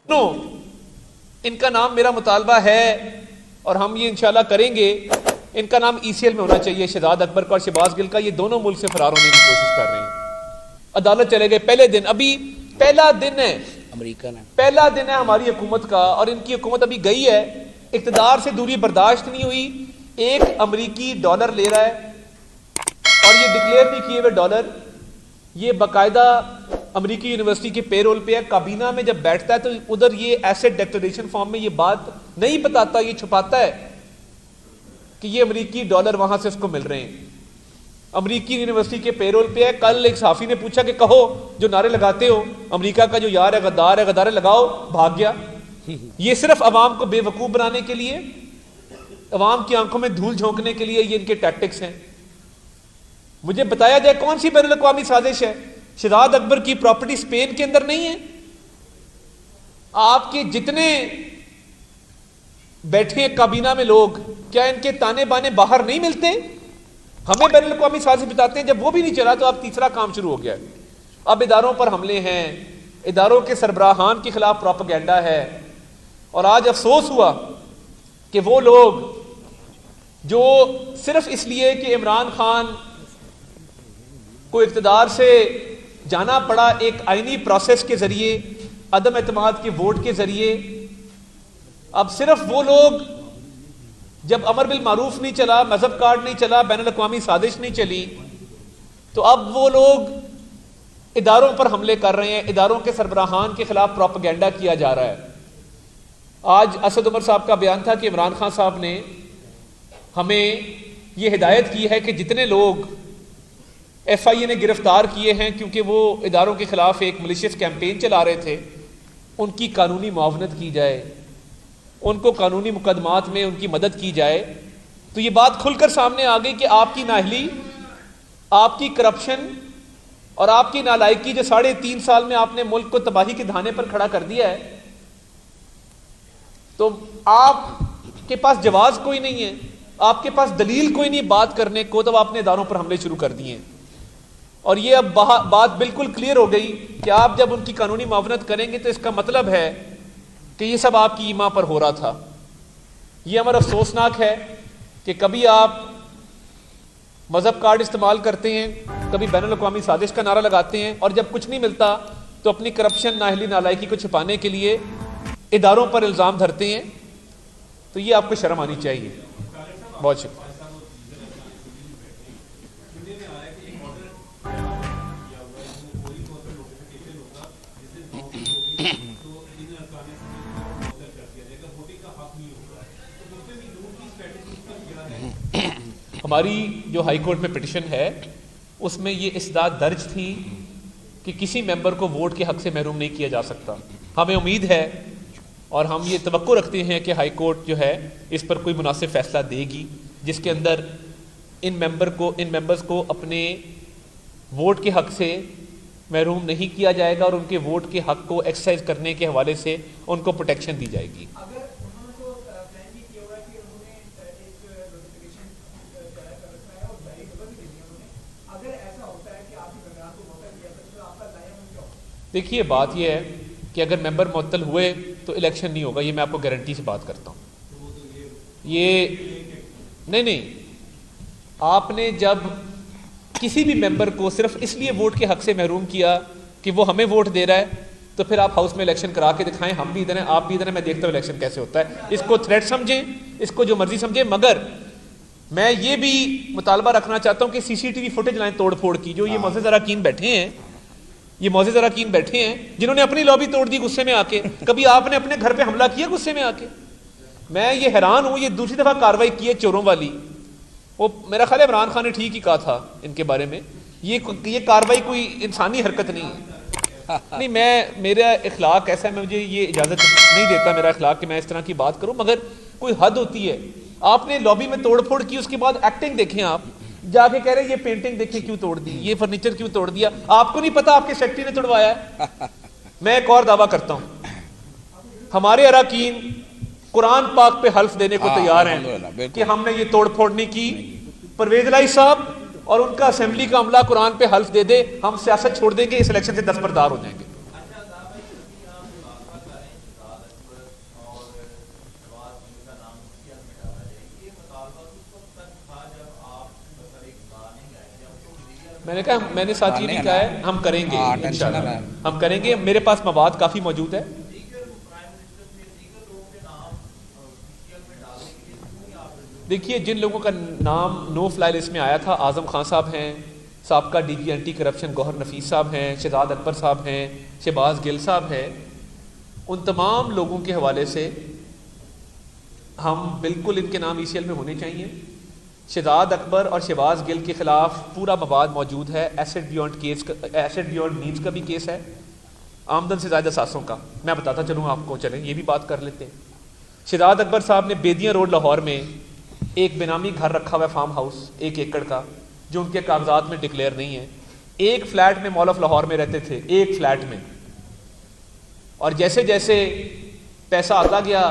نو ان کا نام میرا مطالبہ ہے اور ہم یہ انشاءاللہ کریں گے. ان کا نام ECL میں ہونا چاہیے. شہزاد اکبر کا اور شہباز گل کا. یہ دونوں ملک سے فرار ہونے کی کوشش کر رہے ہیں. عدالت چلے گئے پہلے دن. ابھی پہلا دن ہے امریکہ نے, پہلا دن ہے ہماری حکومت کا, اور ان کی حکومت ابھی گئی ہے. اقتدار سے دوری برداشت نہیں ہوئی. ایک امریکی ڈالر لے رہا ہے اور یہ ڈکلیئر نہیں کیے ہوئے ڈالر, یہ باقاعدہ امریکی یونیورسٹی کے پے رول پہ ہے. کابینہ میں جب بیٹھتا ہے تو ادھر یہ ایسٹ ڈیکلریشن فارم میں یہ بات نہیں بتاتا, یہ چھپاتا ہے کہ یہ امریکی ڈالر وہاں سے اس کو مل رہے ہیں. امریکی یونیورسٹی کے پے رول پہ ہے. کل ایک صحافی نے پوچھا کہ کہو جو نعرے لگاتے ہو امریکہ کا جو یار ہے غدار ہے, غدار ہے, لگاؤ, بھاگ گیا. یہ صرف عوام کو بے وقوف بنانے کے لیے, عوام کی آنکھوں میں دھول جھونکنے کے لیے یہ ان کے ٹیکٹکس ہیں. مجھے بتایا جائے کون سی بین الاقوامی سازش ہے؟ شہزاد اکبر کی پراپرٹی اسپین کے اندر نہیں ہے. آپ کے جتنے بیٹھے ہیں کابینہ میں لوگ, کیا ان کے تانے بانے باہر نہیں ملتے؟ ہمیں بین الاقوامی سازش بتاتے ہیں. جب وہ بھی نہیں چلا تو اب تیسرا کام شروع ہو گیا. اب اداروں پر حملے ہیں, اداروں کے سربراہان کے خلاف پروپیگنڈا ہے. اور آج افسوس ہوا کہ وہ لوگ جو صرف اس لیے کہ عمران خان کو اقتدار سے جانا پڑا ایک آئینی پروسیس کے ذریعے, عدم اعتماد کے ووٹ کے ذریعے, اب صرف وہ لوگ جب امر بالمعروف نہیں چلا, مذہب کارڈ نہیں چلا, بین الاقوامی سازش نہیں چلی, تو اب وہ لوگ اداروں پر حملے کر رہے ہیں. اداروں کے سربراہان کے خلاف پروپیگنڈا کیا جا رہا ہے. آج اسد عمر صاحب کا بیان تھا کہ عمران خان صاحب نے ہمیں یہ ہدایت کی ہے کہ جتنے لوگ FIA نے گرفتار کیے ہیں کیونکہ وہ اداروں کے خلاف ایک ملیشیس کیمپین چلا رہے تھے, ان کی قانونی معاونت کی جائے, ان کو قانونی مقدمات میں ان کی مدد کی جائے. تو یہ بات کھل کر سامنے آ گئی کہ آپ کی نااہلی, آپ کی کرپشن اور آپ کی نالائکی جو 3.5 سال میں آپ نے ملک کو تباہی کے دھانے پر کھڑا کر دیا ہے, تو آپ کے پاس جواز کوئی نہیں ہے, آپ کے پاس دلیل کوئی نہیں بات کرنے کو, تب آپ نے اداروں پر حملے شروع کر دیے. اور یہ اب بات بالکل کلیئر ہو گئی کہ آپ جب ان کی قانونی معاونت کریں گے تو اس کا مطلب ہے کہ یہ سب آپ کی ایما پر ہو رہا تھا. یہ امر افسوسناک ہے کہ کبھی آپ مذہب کارڈ استعمال کرتے ہیں, کبھی بین الاقوامی سازش کا نعرہ لگاتے ہیں, اور جب کچھ نہیں ملتا تو اپنی کرپشن, نااہلی, نالائکی کو چھپانے کے لیے اداروں پر الزام دھرتے ہیں. تو یہ آپ کو شرم آنی چاہیے. بہت شکریہ. ہماری جو ہائی کورٹ میں پٹیشن ہے اس میں یہ استدعا درج تھی کہ کسی ممبر کو ووٹ کے حق سے محروم نہیں کیا جا سکتا. ہمیں امید ہے اور ہم یہ توقع رکھتے ہیں کہ ہائی کورٹ جو ہے اس پر کوئی مناسب فیصلہ دے گی جس کے اندر ان ممبرز کو اپنے ووٹ کے حق سے محروم نہیں کیا جائے گا اور ان کے ووٹ کے حق کو ایکسرسائز کرنے کے حوالے سے ان کو پروٹیکشن دی جائے گی. دیکھیے بات یہ ہے کہ اگر ممبر معطل ہوئے تو الیکشن نہیں ہوگا, یہ میں آپ کو گارنٹی سے بات کرتا ہوں. یہ نہیں, آپ نے جب کسی بھی ممبر کو صرف اس لیے ووٹ کے حق سے محروم کیا کہ وہ ہمیں ووٹ دے رہا ہے, تو پھر آپ ہاؤس میں الیکشن کرا کے دکھائیں, ہم بھی ادھر ہیں, آپ بھی ادھر ہیں, میں دیکھتا ہوں الیکشن کیسے ہوتا ہے. اس کو تھریٹ سمجھیں, اس کو جو مرضی سمجھیں, مگر میں یہ بھی مطالبہ رکھنا چاہتا ہوں کہ CCTV فوٹیج لائیں توڑ پھوڑ کی. جو یہ معزز اراکین بیٹھے ہیں, یہ معزز اراکین بیٹھے ہیں جنہوں نے اپنی لابی توڑ دی غصے میں آ کے. کبھی آپ نے اپنے گھر پہ حملہ کیا غصے میں آ کے؟ میں یہ حیران ہوں. یہ دوسری دفعہ کارروائی کی ہے چوروں والی. وہ میرا خیال ہے عمران خان نے ٹھیک ہی کہا تھا ان کے بارے میں. یہ کارروائی کوئی انسانی حرکت نہیں ہے. نہیں, میرا اخلاق ایسا ہے, مجھے یہ اجازت نہیں دیتا میرا اخلاق کہ میں اس طرح کی بات کروں, مگر کوئی حد ہوتی ہے. آپ نے لابی میں توڑ پھوڑ کی, اس کے بعد ایکٹنگ دیکھیں, آپ جا کے کہہ رہے ہیں یہ پینٹنگ دیکھیں کیوں توڑ دی, یہ فرنیچر کیوں توڑ دیا. آپ کو نہیں پتا آپ کے سیکرٹری نے توڑوایا ہے. میں ایک اور دعویٰ کرتا ہوں, ہمارے اراکین قرآن پاک پہ حلف دینے کو تیار ہیں کہ ہم نے یہ توڑ پھوڑ نہیں کی. پرویز الہی صاحب اور ان کا اسمبلی کا عملہ قرآن پہ حلف دے دے, ہم سیاست چھوڑ دیں گے, اس الیکشن سے دستبردار ہو جائیں گے. میں نے کہا میں نے ساتھ یہ بھی کہا ہے ہم کریں گے انشاءاللہ ہم کریں گے. میرے پاس مواد کافی موجود ہے. دیکھیے جن لوگوں کا نام نو فلائی لسٹ میں آیا تھا، اعظم خان صاحب ہیں، سابقہ ڈی جی اینٹی کرپشن گوہر نفیس صاحب ہیں، شہزاد اکبر صاحب ہیں، شہباز گل صاحب ہیں، ان تمام لوگوں کے حوالے سے ہم بالکل ان کے نام ای سی ایل میں ہونے چاہیے. شہزاد اکبر اور شہباز گل کے خلاف پورا مواد موجود ہے. ایسٹ بیونڈ نیڈز کا بھی کیس ہے، آمدن سے زائد اثاثوں کا. میں بتاتا چلوں آپ کو، چلیں یہ بھی بات کر لیتے ہیں. شہزاد اکبر صاحب نے بیدیاں روڈ لاہور میں ایک بینامی گھر رکھا ہوا ہے، فارم ہاؤس 1 ایکڑ کا، جو ان کے کاغذات میں ڈکلیئر نہیں ہے. ایک فلیٹ میں مال آف لاہور میں رہتے تھے، ایک فلیٹ میں. اور جیسے جیسے پیسہ آتا گیا،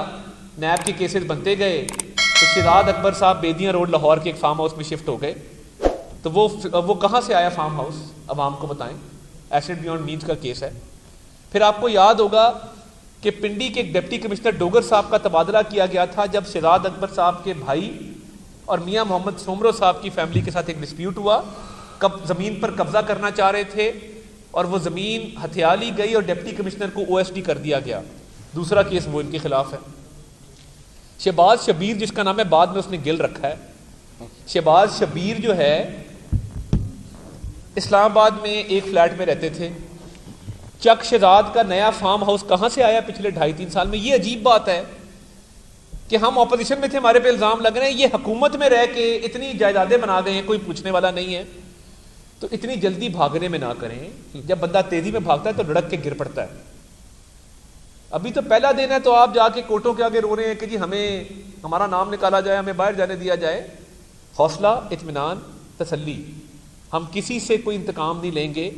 نیب کے کیسز بنتے گئے، تو شہزاد اکبر صاحب بیدیاں روڈ لاہور کے ایک فارم ہاؤس میں شفٹ ہو گئے. تو وہ کہاں سے آیا فارم ہاؤس، عوام کو بتائیں. ایسٹ بیونڈ نیڈز کا کیس ہے. پھر آپ کو یاد ہوگا کہ پنڈی کے ایک ڈپٹی کمشنر ڈوگر صاحب کا تبادلہ کیا گیا تھا جب شہزاد اکبر صاحب کے بھائی اور میاں محمد سومرو صاحب کی فیملی کے ساتھ ایک ڈسپیوٹ ہوا، زمین پر قبضہ کرنا چاہ رہے تھے، اور وہ زمین ہتھیال لی گئی اور ڈپٹی کمشنر کو او ایس ڈی کر دیا گیا. دوسرا کیس وہ ان کے خلاف ہے. شہباز شبیر جس کا نام ہے، بعد میں اس نے گل رکھا ہے. شہباز شبیر جو ہے اسلام آباد میں ایک فلیٹ میں رہتے تھے. چک شہزاد کا نیا فارم ہاؤس کہاں سے آیا پچھلے 2.5-3 سال میں؟ یہ عجیب بات ہے کہ ہم اپوزیشن میں تھے، ہمارے پہ الزام لگ رہے ہیں یہ حکومت میں رہ کے اتنی جائیدادیں بنا گئے ہیں، کوئی پوچھنے والا نہیں ہے. تو اتنی جلدی بھاگنے میں نہ کریں. جب بندہ تیزی میں بھاگتا ہے تو لڑک کے گر پڑتا ہے. ابھی تو پہلا دن ہے تو آپ جا کے کورٹوں کے آگے رو رہے ہیں کہ جی ہمارا نام نکالا جائے، ہمیں باہر جانے دیا جائے. حوصلہ، اطمینان، تسلی. ہم کسی سے کوئی انتقام نہیں لیں گے،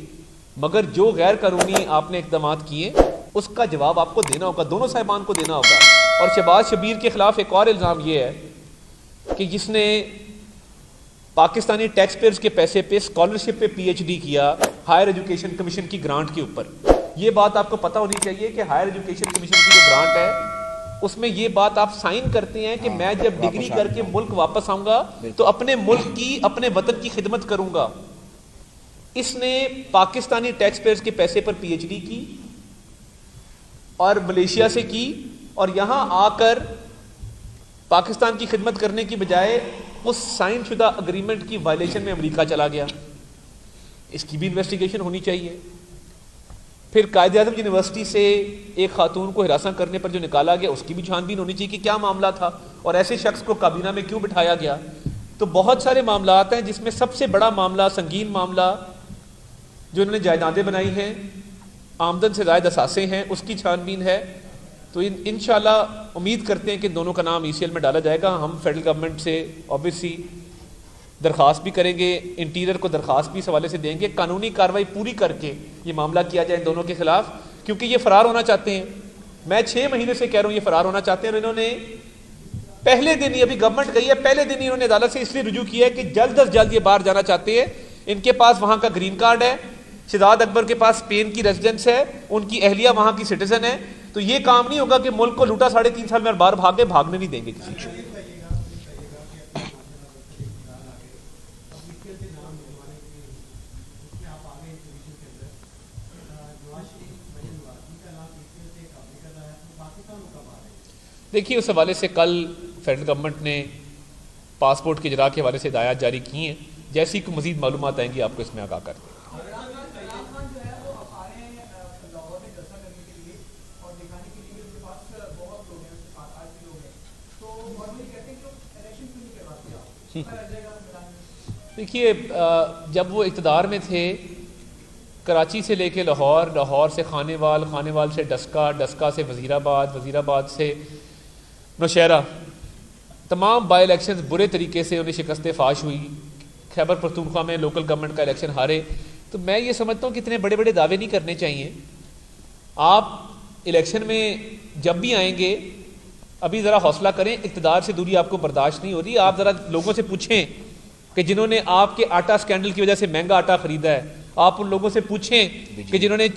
مگر جو غیر قانونی آپ نے اقدامات کیے اس کا جواب آپ کو دینا ہوگا، دونوں صاحبان کو دینا ہوگا. اور شہباز شبیر کے خلاف ایک اور الزام یہ ہے کہ جس نے پاکستانی ٹیکس پیئرز کے پیسے پہ اسکالرشپ پہ پی ایچ ڈی کیا ہائر ایجوکیشن کمیشن کی گرانٹ کے اوپر. یہ بات آپ کو پتہ ہونی چاہیے کہ ہائر ایجوکیشن کمیشن کی جو گرانٹ ہے اس میں یہ بات آپ سائن کرتے ہیں کہ میں جب ڈگری کر کے ملک واپس آؤں گا تو اپنے ملک کی، اپنے وطن کی خدمت کروں گا. اس نے پاکستانی ٹیکس پیئرز کے پیسے پر پی ایچ ڈی کی اور ملیشیا سے کی، اور یہاں آ کر پاکستان کی خدمت کرنے کی بجائے اس سائن شدہ اگریمنٹ کی وائلیشن میں امریکہ چلا گیا. اس کی بھی انویسٹیگیشن ہونی چاہیے. پھر قائد اعظم یونیورسٹی سے ایک خاتون کو ہراساں کرنے پر جو نکالا گیا اس کی بھی چھان بین ہونی چاہیے کہ کیا معاملہ تھا اور ایسے شخص کو کابینہ میں کیوں بٹھایا گیا. تو بہت سارے معاملات ہیں جس میں سب سے بڑا معاملہ، سنگین معاملہ جو انہوں نے جائیدادیں بنائی ہیں، آمدن سے زائد اثاثے ہیں، اس کی چھان بین ہے. تو انشاءاللہ امید کرتے ہیں کہ دونوں کا نام ای سی ایل میں ڈالا جائے گا. ہم فیڈرل گورنمنٹ سے آبویسلی درخواست بھی کریں گے، انٹیریئر کو درخواست بھی اس حوالے سے دیں گے، قانونی کارروائی پوری کر کے یہ معاملہ کیا جائے ان دونوں کے خلاف، کیونکہ یہ فرار ہونا چاہتے ہیں. میں 6 مہینے سے کہہ رہا ہوں یہ فرار ہونا چاہتے ہیں، اور انہوں نے پہلے دن ہی، ابھی گورنمنٹ گئی ہے، پہلے دن ہی انہوں نے عدالت سے اس لیے رجوع کیا ہے کہ جلد از جلد یہ باہر جانا چاہتے ہیں. ان کے پاس وہاں کا گرین کارڈ ہے، شہزاد اکبر کے پاس اسپین کی ریزیڈنس ہے، ان کی اہلیہ وہاں کی سٹیزن ہے. تو یہ کام نہیں ہوگا کہ ملک کو لوٹا 3.5 سال میں اور باہر بھاگنے نہیں دیں گے کسی کو. دیکھیے اس حوالے سے کل فیڈرل گورنمنٹ نے پاسپورٹ کے اجراء کے حوالے سے ہدایات جاری کی ہیں، جیسی کوئی مزید معلومات آئیں گی آپ کو اس میں آگاہ کر دیں. دیکھیے جب وہ اقتدار میں تھے، کراچی سے لے کے لاہور، لاہور سے خانے وال سے ڈسکا، ڈسکا سے وزیر آباد سے نوشہرہ، تمام بائی الیکشنز برے طریقے سے انہیں شکست فاش ہوئی. خیبر پختونخوا میں لوکل گورنمنٹ کا الیکشن ہارے. تو میں یہ سمجھتا ہوں کہ اتنے بڑے بڑے دعوے نہیں کرنے چاہیے. آپ الیکشن میں جب بھی آئیں گے ابھی ذرا حوصلہ کریں، اقتدار سے دوری آپ کو برداشت نہیں ہو رہی. آپ ذرا لوگوں سے پوچھیں کہ جنہوں نے آپ کے آٹا سکینڈل کی وجہ سے مہنگا آٹا خریدا ہے، آپ ان لوگوں سے پوچھیں کہ جنہوں نے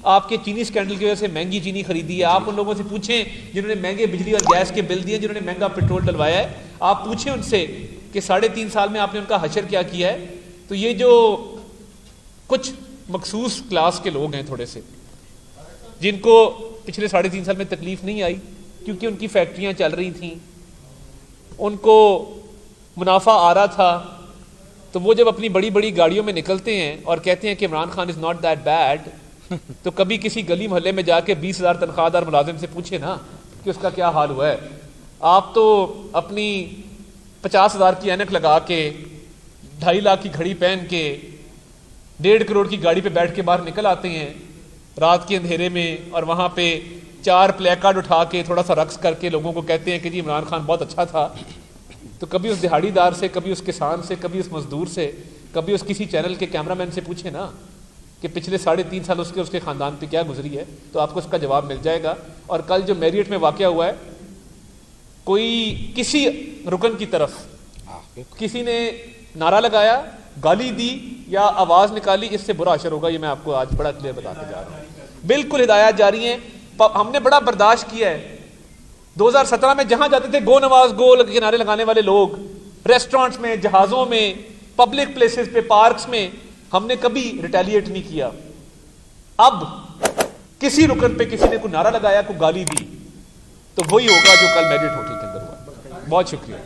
آپ کے چینی سکینڈل کی وجہ سے مہنگی چینی خریدی ہے، آپ ان لوگوں سے پوچھیں جنہوں نے مہنگے بجلی اور گیس کے بل دیے، جنہوں نے مہنگا پیٹرول ڈلوایا ہے. آپ پوچھیں ان سے کہ 3.5 سال میں آپ نے ان کا حشر کیا ہے. تو یہ جو کچھ مخصوص کلاس کے لوگ ہیں تھوڑے سے، جن کو پچھلے 3.5 سال میں تکلیف نہیں آئی کیونکہ ان کی فیکٹریاں چل رہی تھیں، ان کو منافع آ رہا تھا، تو وہ جب اپنی بڑی بڑی گاڑیوں میں نکلتے ہیں اور کہتے ہیں کہ Imran Khan is not that bad, تو کبھی کسی گلی محلے میں جا کے 20,000 تنخواہ دار ملازم سے پوچھے نا کہ اس کا کیا حال ہوا ہے۔ آپ تو اپنی 50,000 کی اینک لگا کے، 2.5 لاکھ کی گھڑی پہن کے، 1.5 کروڑ کی گاڑی پہ بیٹھ کے باہر نکل آتے ہیں رات کے اندھیرے میں، اور وہاں پہ 4 پلے کارڈ اٹھا کے تھوڑا سا رقص کر کے لوگوں کو کہتے ہیں کہ جی عمران خان بہت اچھا تھا۔ تو کبھی اس دہاڑی دار سے، کبھی اس کسان سے، کبھی اس مزدور سے، کبھی اس کسی چینل کے کیمرہ مین سے پوچھے نا کہ پچھلے 3.5 سال اس کے خاندان پہ کیا گزری ہے، تو آپ کو اس کا جواب مل جائے گا۔ اور کل جو میریٹ میں واقعہ ہوا ہے، کوئی کسی رکن کی طرف کسی نے نعرہ لگایا، گالی دی یا آواز نکالی، اس سے برا اثر ہوگا، یہ میں آپ کو آج بڑا کلیئر بتاتے جا رہا ہوں۔ بالکل ہدایات جاری ہیں، ہم نے بڑا برداشت کیا ہے۔ 2017 میں جہاں جاتے تھے گو نواز گو کے نعرے لگانے والے لوگ، ریسٹورانٹس میں، جہازوں میں، پبلک پلیسز پہ، پارکس میں، ہم نے کبھی ریٹیلیٹ نہیں کیا۔ اب کسی رکن پہ کسی نے کوئی نعرہ لگایا، کوئی گالی دی، تو وہی ہوگا جو کل میرٹ ہوٹل کے اندر ہوا۔ بہت شکریہ۔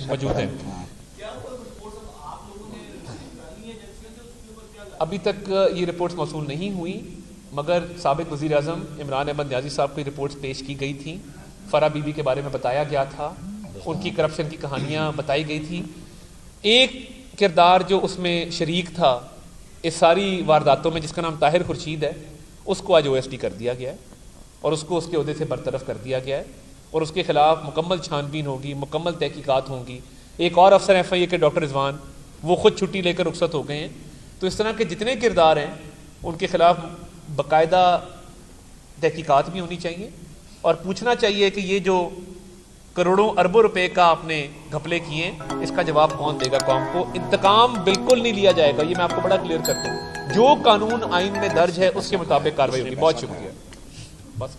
موجود ہیں، ابھی تک یہ رپورٹس موصول نہیں ہوئی، مگر سابق وزیر اعظم عمران احمد نیازی صاحب کو یہ رپورٹس پیش کی گئی تھیں، فرح بی بی کے بارے میں بتایا گیا تھا، ان کی کرپشن کی کہانیاں بتائی گئی تھی۔ ایک کردار جو اس میں شریک تھا اس ساری وارداتوں میں، جس کا نام طاہر خورشید ہے، اس کو آج OSD کر دیا گیا ہے اور اس کو اس کے عہدے سے برطرف کر دیا گیا ہے، اور اس کے خلاف مکمل چھان بین ہوگی، مکمل تحقیقات ہوں گی۔ ایک اور افسر FIA کے ڈاکٹر رضوان، وہ خود چھٹی لے کر رخصت ہو گئے ہیں۔ تو اس طرح کے جتنے کردار ہیں ان کے خلاف باقاعدہ تحقیقات بھی ہونی چاہیے، اور پوچھنا چاہیے کہ یہ جو کروڑوں اربوں روپے کا آپ نے گھپلے کیے، اس کا جواب کون دے گا قوم کو۔ انتقام بالکل نہیں لیا جائے گا، یہ میں آپ کو بڑا کلیئر کرتا ہوں۔ جو قانون آئین میں درج ہے اس کے مطابق کارروائی ہوگی۔ بہت شکریہ۔ بس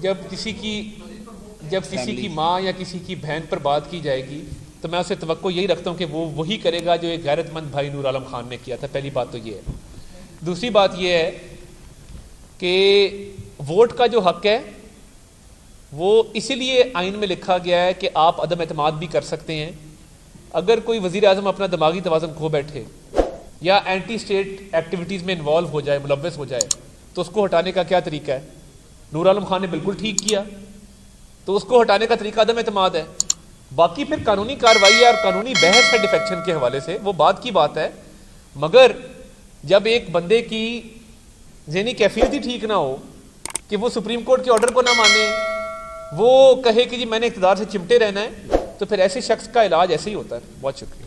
جب کسی کی ماں یا کسی کی بہن پر بات کی جائے گی تو میں اسے توقع یہی رکھتا ہوں کہ وہ وہی کرے گا جو ایک غیرت مند بھائی نور عالم خان نے کیا تھا۔ پہلی بات تو یہ ہے۔ دوسری بات یہ ہے کہ ووٹ کا جو حق ہے وہ اسی لیے آئین میں لکھا گیا ہے کہ آپ عدم اعتماد بھی کر سکتے ہیں۔ اگر کوئی وزیر اعظم اپنا دماغی توازن کھو بیٹھے یا اینٹی اسٹیٹ ایکٹیویٹیز میں انوالو ہو جائے، ملوث ہو جائے، تو اس کو ہٹانے کا کیا طریقہ ہے؟ نور عالم خان نے بالکل ٹھیک کیا، تو اس کو ہٹانے کا طریقہ عدم اعتماد ہے۔ باقی پھر قانونی کارروائی ہے اور قانونی بحث ہے ڈیفیکشن کے حوالے سے، وہ بات کی بات ہے۔ مگر جب ایک بندے کی ذہنی کیفیت ہی ٹھیک نہ ہو کہ وہ سپریم کورٹ کے آرڈر کو نہ مانے، وہ کہے کہ جی میں نے اقتدار سے چمٹے رہنا ہے، تو پھر ایسے شخص کا علاج ایسے ہی ہوتا ہے۔ بہت شکریہ۔